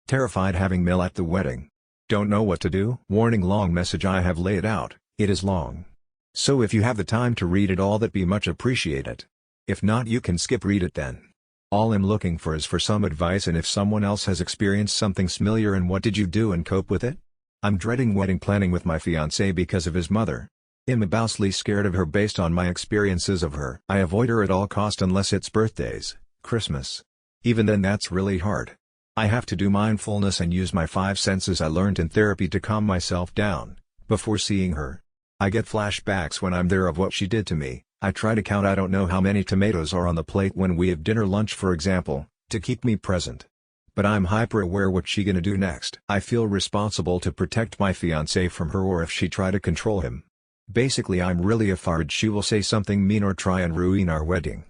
Terrified having Mill at the wedding. Don't know what to do? Warning: long message I have laid out, it is long. So if you have the time to read it all, that be much appreciated. If not, you can skip read it then. All I'm looking for is for some advice, and if someone else has experienced something similar, and what did you do and cope with it? I'm dreading wedding planning with my fiancé because of his mother. I'm abousely scared of her based on my experiences of her. I avoid her at all cost unless it's birthdays, Christmas. Even then that's really hard. I have to do mindfulness and use my 5 senses I learned in therapy to calm myself down before seeing her. I get flashbacks when I'm there of what she did to me. I try to count I don't know how many tomatoes are on the plate when we have dinner, lunch for example, to keep me present. But I'm hyper aware what she gonna do next. I feel responsible to protect my fiancé from her, or if she try to control him. Basically I'm really afraid she will say something mean or try and ruin our wedding.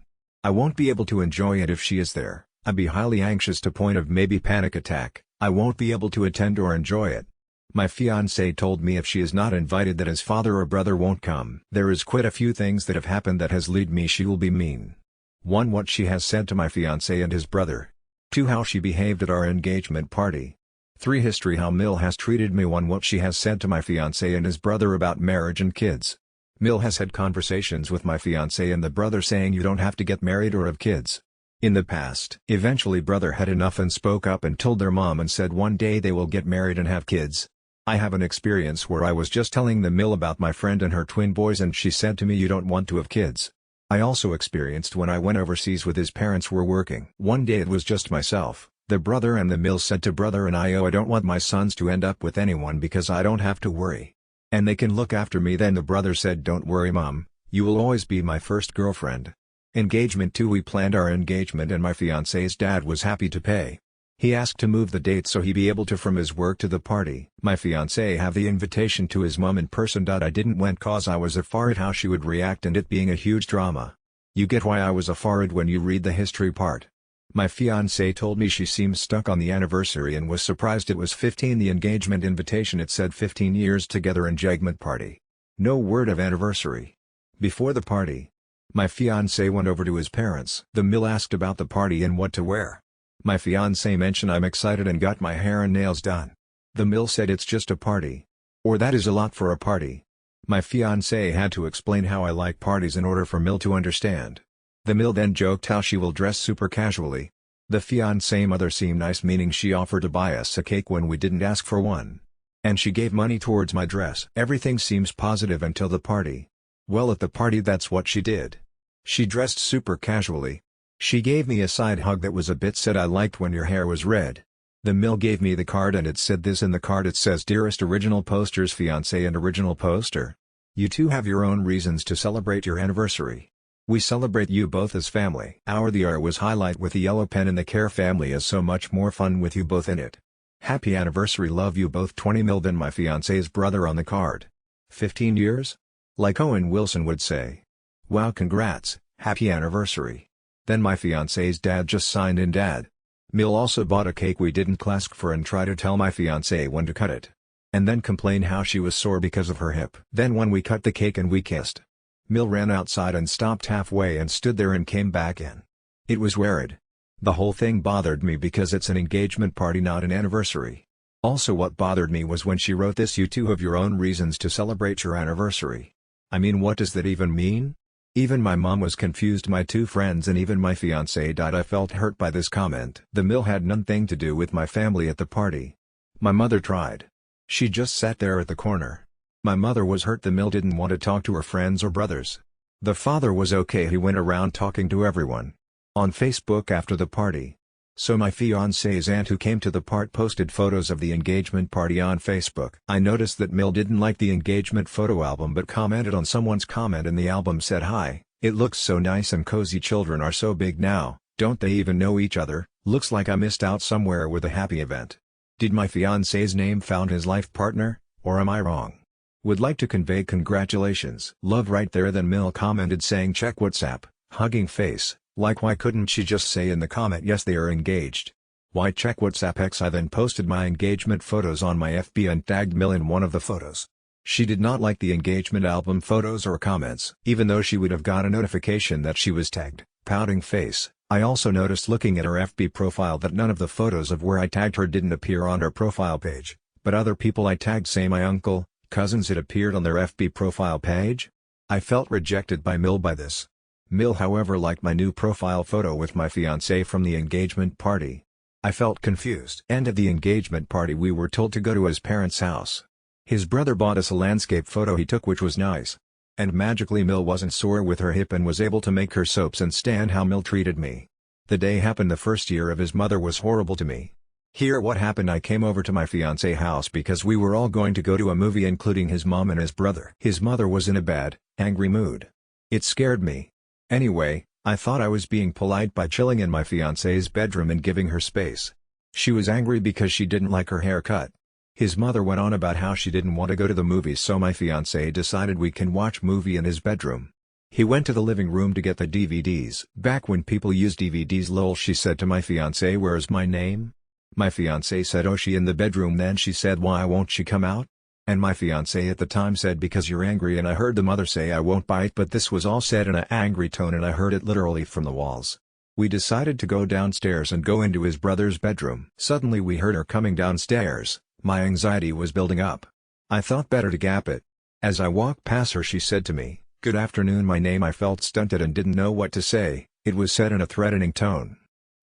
I won't be able to enjoy it if she is there. I'd be highly anxious to point of maybe panic attack. I won't be able to attend or enjoy it. My fiancé told me if she is not invited that his father or brother won't come. There is quite a few things that have happened that has led me she will be mean. 1. What she has said to my fiancé and his brother. 2. How she behaved at our engagement party. 3. History how Mill has treated me. 1. What she has said to my fiancé and his brother about marriage and kids. Mill has had conversations with my fiancé and the brother saying you don't have to get married or have kids. In the past. Eventually brother had enough and spoke up and told their mom and said one day they will get married and have kids. I have an experience where I was just telling the Mill about my friend and her twin boys and she said to me you don't want to have kids. I also experienced when I went overseas with his parents were working. One day it was just myself, the brother and the Mill said to brother and I don't want my sons to end up with anyone because I don't have to worry. And they can look after me. Then the brother said don't worry mom, you will always be my first girlfriend. Engagement 2. We planned our engagement and my fiancé's dad was happy to pay. He asked to move the date so he be able to from his work to the party. My fiancé have the invitation to his mom in person. I didn't went cause I was afraid how she would react and it being a huge drama. You get why I was afraid when you read the history part. My fiancé told me she seems stuck on the anniversary and was surprised it was 15. The engagement invitation it said 15 years together engagement party. No word of anniversary. Before the party, my fiancé went over to his parents. The Mill asked about the party and what to wear. My fiancé mentioned I'm excited and got my hair and nails done. The Mill said it's just a party. Or that is a lot for a party. My fiancé had to explain how I like parties in order for Mill to understand. The Mill then joked how she will dress super casually. The fiancé mother seemed nice, meaning she offered to buy us a cake when we didn't ask for one. And she gave money towards my dress. Everything seems positive until the party. Well, at the party that's what she did. She dressed super casually. She gave me a side hug that was a bit said I liked when your hair was red. The Mill gave me the card and it said this in the card. It says dearest original posters fiancé and original poster. You two have your own reasons to celebrate your anniversary. We celebrate you both as family. The R was highlight with the yellow pen and the care family is so much more fun with you both in it. Happy anniversary, love you both. 20 Mill. Then my fiancé's brother on the card. 15 years? Like Owen Wilson would say. Wow, congrats, happy anniversary. Then my fiancé's dad just signed in dad. Mill also bought a cake we didn't ask for and tried to tell my fiancé when to cut it. And then complain how she was sore because of her hip. Then when we cut the cake and we kissed, Mill ran outside and stopped halfway and stood there and came back in. It was weird. The whole thing bothered me because it's an engagement party, not an anniversary. Also what bothered me was when she wrote this, you two have your own reasons to celebrate your anniversary. I mean, what does that even mean? Even my mom was confused, my two friends and even my fiancé. I felt hurt by this comment. The Mill had nothing to do with my family at the party. My mother tried. She just sat there at the corner. My mother was hurt. The Mill didn't want to talk to her friends or brothers. The father was okay, he went around talking to everyone on Facebook after the party. So my fiancé's aunt who came to the part posted photos of the engagement party on Facebook. I noticed that Mill didn't like the engagement photo album but commented on someone's comment and the album said, "Hi, it looks so nice and cozy. Children are so big now, don't they even know each other? Looks like I missed out somewhere with a happy event." Did my fiancé's name found his life partner, or am I wrong? Would like to convey congratulations. Love right there. Then Mill commented saying check WhatsApp, hugging face. Like why couldn't she just say in the comment yes they are engaged? Why check WhatsApp X? I then posted my engagement photos on my FB and tagged Mill in one of the photos. She did not like the engagement album photos or comments. Even though she would have got a notification that she was tagged, pouting face, I also noticed looking at her FB profile that none of the photos of where I tagged her didn't appear on her profile page, but other people I tagged, say my uncle, cousins, it appeared on their FB profile page. I felt rejected by Mill by this. Mill however liked my new profile photo with my fiancé from the engagement party. I felt confused. And at the engagement party we were told to go to his parents' house. His brother bought us a landscape photo he took which was nice. And magically Mill wasn't sore with her hip and was able to make her soaps and stand how Mill treated me. The day happened the first year of his mother was horrible to me. Here what happened: I came over to my fiancé house because we were all going to go to a movie including his mom and his brother. His mother was in a bad, angry mood. It scared me. Anyway, I thought I was being polite by chilling in my fiancé's bedroom and giving her space. She was angry because she didn't like her haircut. His mother went on about how she didn't want to go to the movies, so my fiancé decided we can watch movie in his bedroom. He went to the living room to get the DVDs. Back when people used DVDs, lol, she said to my fiancé, "Where's my name?" My fiancé said, "Oh, she in the bedroom." Then she said, "Why won't she come out?" And my fiancé at the time said, "Because you're angry." And I heard the mother say, "I won't bite," but this was all said in an angry tone and I heard it literally from the walls. We decided to go downstairs and go into his brother's bedroom. Suddenly we heard her coming downstairs. My anxiety was building up. I thought better to gap it. As I walked past her she said to me, "Good afternoon." My name. I felt stunted and didn't know what to say. It was said in a threatening tone.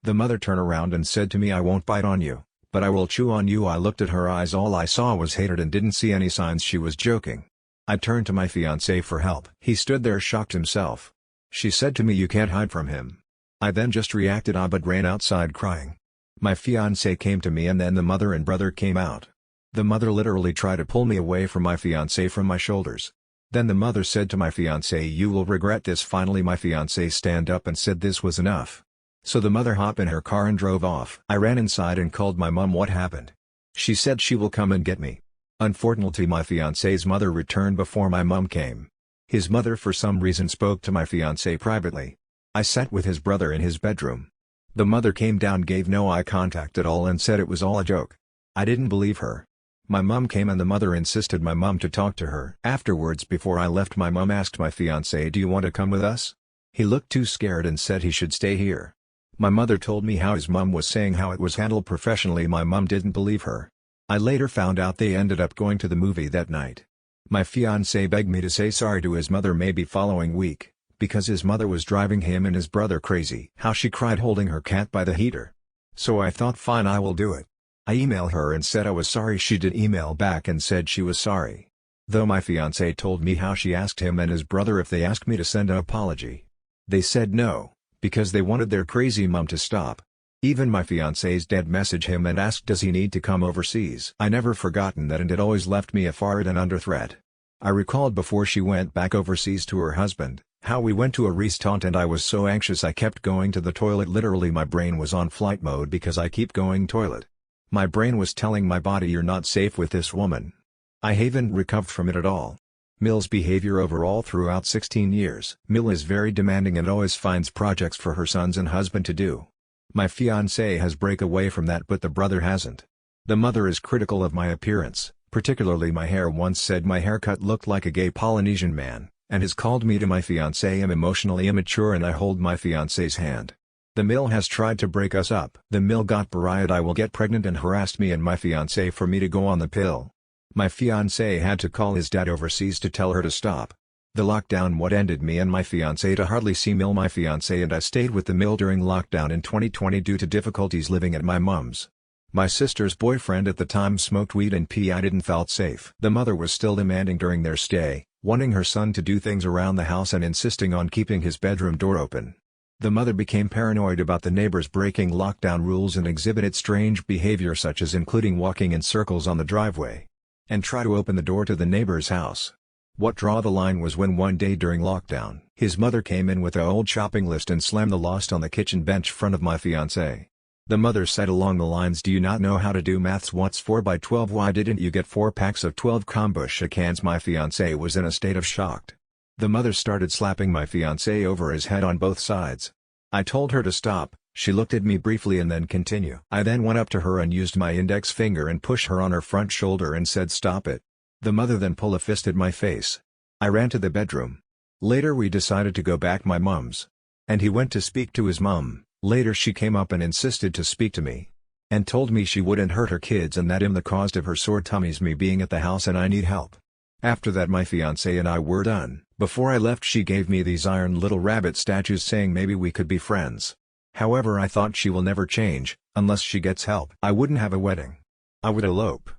The mother turned around and said to me, "I won't bite on you, but I will chew on you." I looked at her eyes. All I saw was hatred and didn't see any signs she was joking. I turned to my fiancé for help. He stood there shocked himself. She said to me, "You can't hide from him." I then just reacted but ran outside crying. My fiancé came to me and then the mother and brother came out. The mother literally tried to pull me away from my fiancé from my shoulders. Then the mother said to my fiancé, "You will regret this." Finally my fiancé stand up and said this was enough. So the mother hopped in her car and drove off. I ran inside and called my mom. What happened? She said she will come and get me. Unfortunately my fiancé's mother returned before my mom came. His mother for some reason spoke to my fiancé privately. I sat with his brother in his bedroom. The mother came down, gave no eye contact at all and said it was all a joke. I didn't believe her. My mom came and the mother insisted my mom to talk to her. Afterwards, before I left, my mom asked my fiancé, "Do you want to come with us?" He looked too scared and said he should stay here. My mother told me how his mom was saying how it was handled professionally. My mom didn't believe her. I later found out they ended up going to the movie that night. My fiancé begged me to say sorry to his mother maybe following week, because his mother was driving him and his brother crazy. How she cried holding her cat by the heater. So I thought, fine, I will do it. I emailed her and said I was sorry. She did email back and said she was sorry. Though my fiancé told me how she asked him and his brother if they asked me to send an apology. They said no, because they wanted their crazy mom to stop. Even my fiancé's dad messaged him and asked does he need to come overseas. I never forgotten that and it always left me afraid and under threat. I recalled before she went back overseas to her husband, how we went to a restaurant and I was so anxious I kept going to the toilet. Literally my brain was on flight mode because I keep going toilet. My brain was telling my body you're not safe with this woman. I haven't recovered from it at all. Mill's behavior overall throughout 16 years. Mill is very demanding and always finds projects for her sons and husband to do. My fiancé has break away from that but the brother hasn't. The mother is critical of my appearance, particularly my hair. Once said my haircut looked like a gay Polynesian man, and has called me to my fiancé am emotionally immature and I hold my fiancé's hand. The Mill has tried to break us up. The Mill got berated I will get pregnant and harassed me and my fiancé for me to go on the pill. My fiancé had to call his dad overseas to tell her to stop. The lockdown what ended me and my fiancé to hardly see Mill. My fiancé and I stayed with the Mill during lockdown in 2020 due to difficulties living at my mom's. My sister's boyfriend at the time smoked weed and I didn't felt safe. The mother was still demanding during their stay, wanting her son to do things around the house and insisting on keeping his bedroom door open. The mother became paranoid about the neighbors breaking lockdown rules and exhibited strange behavior such as including walking in circles on the driveway and try to open the door to the neighbor's house. What draw the line was when one day during lockdown, his mother came in with an old shopping list and slammed the list on the kitchen bench front of my fiancé. The mother said along the lines, "Do you not know how to do maths? What's 4 by 12? Why didn't you get 4 packs of 12 kombucha cans?" My fiancé was in a state of shock. The mother started slapping my fiancé over his head on both sides. I told her to stop. She looked at me briefly and then continue. I then went up to her and used my index finger and pushed her on her front shoulder and said stop it. The mother then pulled a fist at my face. I ran to the bedroom. Later we decided to go back my mom's. And he went to speak to his mom. Later she came up and insisted to speak to me. And told me she wouldn't hurt her kids and that the cause of her sore tummy's me being at the house and I need help. After that my fiancé and I were done. Before I left she gave me these iron little rabbit statues saying maybe we could be friends. However I thought she will never change, unless she gets help. I wouldn't have a wedding. I would elope.